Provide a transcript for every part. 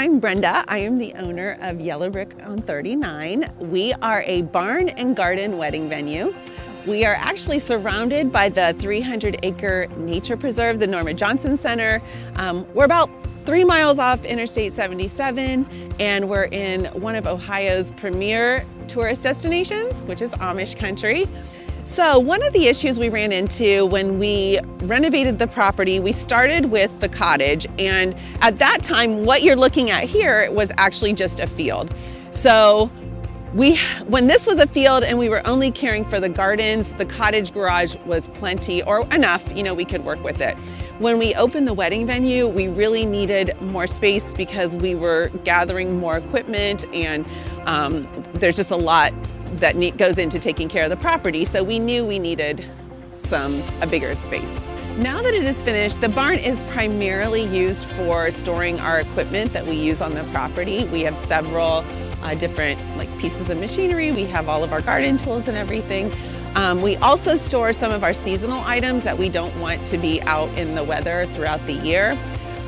I'm Brenda. I am the owner of Yellowbrick on 39. We are a barn and garden wedding venue. We are actually surrounded by the 300-acre nature preserve, the Norma Johnson Center. We're about 3 miles off Interstate 77, and we're in one of Ohio's premier tourist destinations, which is Amish country. So one of the issues we ran into when we renovated the property, we started with the cottage, and at that time, what you're looking at here was actually just a field. So when this was a field and we were only caring for the gardens, the cottage garage was plenty or enough, we could work with it. When we opened the wedding venue, we really needed more space because we were gathering more equipment, and there's just a lot that goes into taking care of the property. So we knew we needed a bigger space. Now that it is finished, the barn is primarily used for storing our equipment that we use on the property. We have several different pieces of machinery. We have all of our garden tools and everything. We also store some of our seasonal items that we don't want to be out in the weather throughout the year.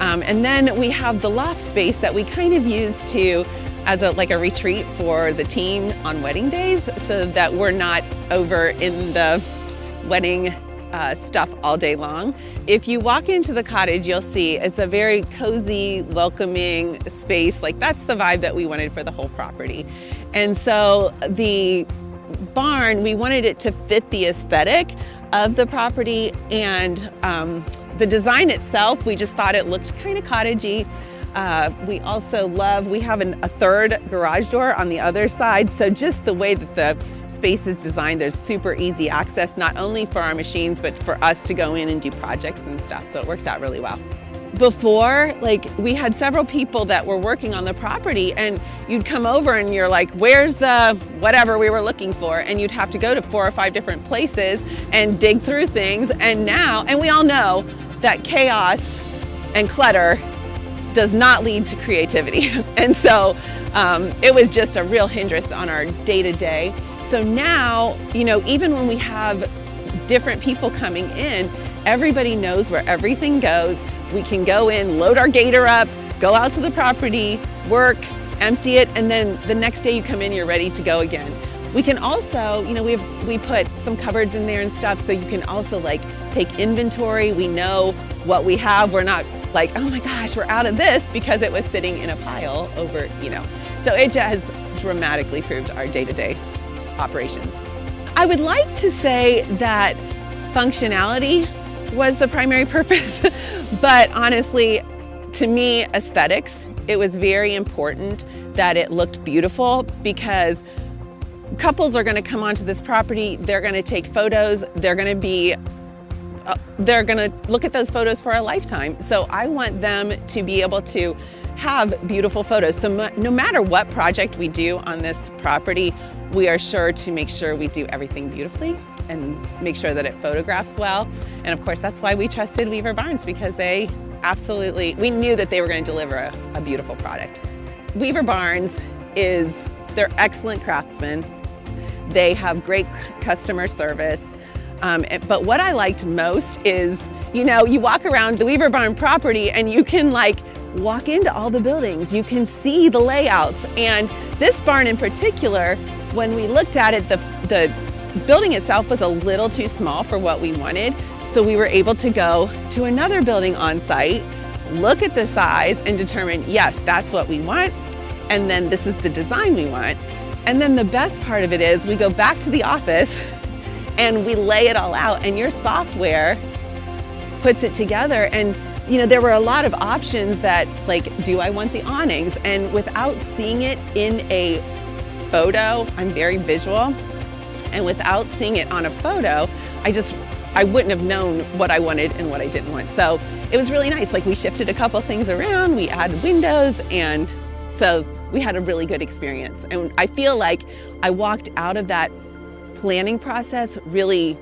And then we have the loft space that we kind of use as a retreat for the team on wedding days, so that we're not over in the wedding stuff all day long. If you walk into the cottage, you'll see it's a very cozy, welcoming space. That's the vibe that we wanted for the whole property. And so the barn, we wanted it to fit the aesthetic of the property, and the design itself, we just thought it looked kind of cottagey. We also we have a third garage door on the other side. So just the way that the space is designed, there's super easy access, not only for our machines, but for us to go in and do projects and stuff. So it works out really well. Before, we had several people that were working on the property, and you'd come over and you're like, where's the whatever we were looking for? And you'd have to go to 4 or 5 different places and dig through things. And we all know that chaos and clutter does not lead to creativity. And so it was just a real hindrance on our day-to-day. So now, even when we have different people coming in, everybody knows where everything goes. We can go in, load our gator up, go out to the property, work, empty it, and then the next day you come in, you're ready to go again. We can also, we put some cupboards in there and stuff, so you can also take inventory. We know what we have. We're not oh my gosh, we're out of this because it was sitting in a pile over, So it has dramatically improved our day-to-day operations. I would like to say that functionality was the primary purpose, but honestly, to me, aesthetics, it was very important that it looked beautiful, because couples are going to come onto this property, they're going to take photos, they're going to look at those photos for a lifetime. So I want them to be able to have beautiful photos. So no matter what project we do on this property, we are sure to make sure we do everything beautifully and make sure that it photographs well. And of course, that's why we trusted Weaver Barnes, because we knew that they were going to deliver a beautiful product. Weaver Barnes they're excellent craftsmen. They have great customer service. But what I liked most is, you walk around the Weaver Barn property and you can walk into all the buildings. You can see the layouts. And this barn in particular, when we looked at it, the building itself was a little too small for what we wanted. So we were able to go to another building on site, look at the size, and determine, yes, that's what we want. And then this is the design we want. And then the best part of it is we go back to the office and we lay it all out, and your software puts it together. And there were a lot of options that do I want the awnings? And without seeing it in a photo, I'm very visual, and without seeing it on a photo, I wouldn't have known what I wanted and what I didn't want. So it was really nice. We shifted a couple things around, we added windows, and so we had a really good experience. And I feel like I walked out of that planning process really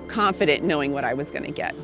confident, knowing what I was going to get.